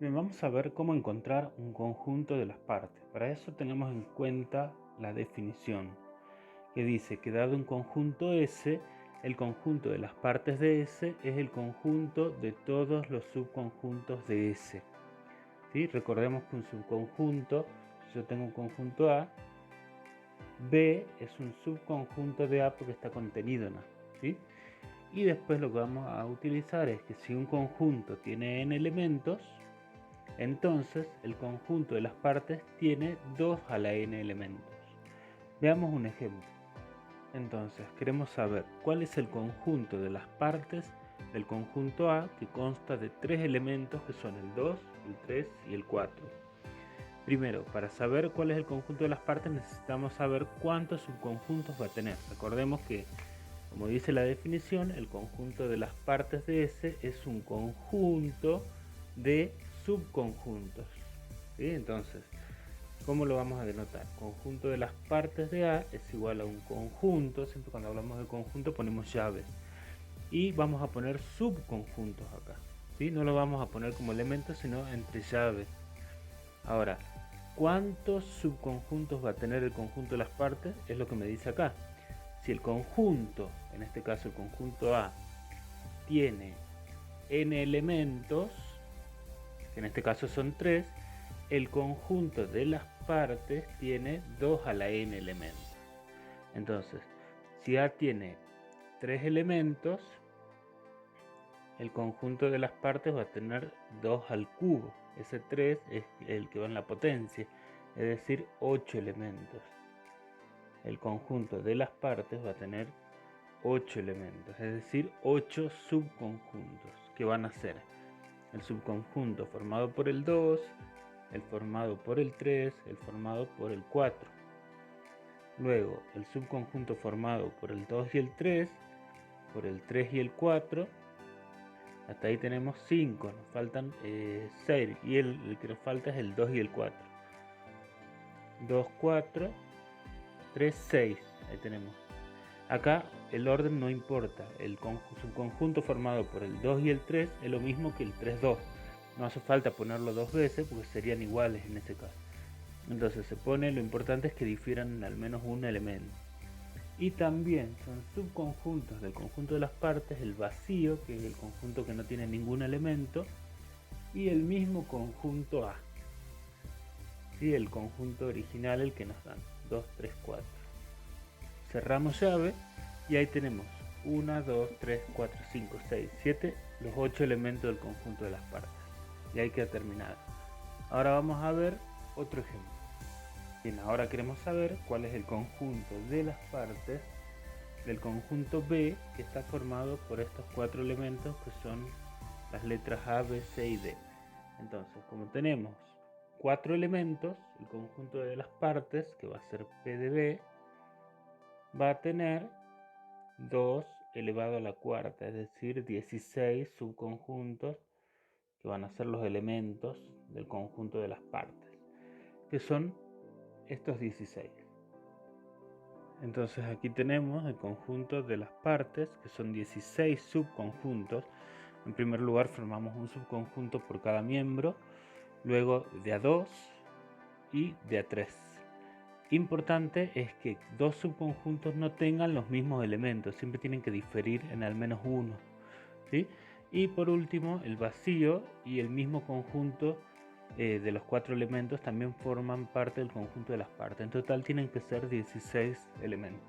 Bien, vamos a ver cómo encontrar un conjunto de las partes. Para eso tenemos en cuenta la definición, que dice que dado un conjunto S, el conjunto de las partes de S es el conjunto de todos los subconjuntos de S. ¿Sí? Recordemos que un subconjunto, si yo tengo un conjunto A, B es un subconjunto de A porque está contenido en A. ¿Sí? Y después lo que vamos a utilizar es que si un conjunto tiene n elementos, entonces el conjunto de las partes tiene 2 a la n elementos. Veamos un ejemplo. Entonces queremos saber cuál es el conjunto de las partes del conjunto A, que consta de 3 elementos que son el 2, el 3 y el 4. Primero, para saber cuál es el conjunto de las partes necesitamos saber cuántos subconjuntos va a tener. Recordemos que, como dice la definición, el conjunto de las partes de S es un conjunto de subconjuntos. ¿Sí? Entonces, ¿cómo lo vamos a denotar? Conjunto de las partes de A es igual a un conjunto. Siempre cuando hablamos de conjunto ponemos llaves. Y vamos a poner subconjuntos acá. ¿Sí? No lo vamos a poner como elementos, sino entre llaves. Ahora, ¿cuántos subconjuntos va a tener el conjunto de las partes? Es lo que me dice acá. Si el conjunto, en este caso el conjunto A, tiene n elementos, que en este caso son 3, el conjunto de las partes tiene 2 a la n elementos. Entonces, si A tiene 3 elementos, el conjunto de las partes va a tener 2 al cubo. Ese 3 es el que va en la potencia, es decir, 8 elementos. El conjunto de las partes va a tener 8 elementos, es decir, 8 subconjuntos, que van a ser el subconjunto formado por el 2, el formado por el 3, el formado por el 4. Luego, el subconjunto formado por el 2 y el 3, por el 3 y el 4. Hasta ahí tenemos 5, nos faltan 6 y el que nos falta es el 2 y el 4. 2, 4, 3, 6, ahí tenemos. Acá el orden no importa, el subconjunto formado por el 2 y el 3 es lo mismo que el 3, 2. No hace falta ponerlo dos veces porque serían iguales en ese caso. Entonces se pone, lo importante es que difieran en al menos un elemento. Y también son subconjuntos del conjunto de las partes el vacío, que es el conjunto que no tiene ningún elemento, y el mismo conjunto A. ¿Sí? El conjunto original, el que nos dan 2, 3, 4. Cerramos llave y ahí tenemos 1, 2, 3, 4, 5, 6, 7, los 8 elementos del conjunto de las partes. Y ahí queda terminado. Ahora vamos a ver otro ejemplo. Bien, ahora queremos saber cuál es el conjunto de las partes del conjunto B, que está formado por estos 4 elementos que son las letras A, B, C y D. Entonces, como tenemos 4 elementos, el conjunto de las partes, que va a ser P de B, va a tener 2 elevado a la cuarta, es decir, 16 subconjuntos que van a ser los elementos del conjunto de las partes, que son estos 16. Entonces aquí tenemos el conjunto de las partes, que son 16 subconjuntos. En primer lugar formamos un subconjunto por cada miembro, luego de A2 y de A3. Importante es que dos subconjuntos no tengan los mismos elementos, siempre tienen que diferir en al menos uno. ¿Sí? Y por último, el vacío y el mismo conjunto de los 4 elementos también forman parte del conjunto de las partes. En total tienen que ser 16 elementos.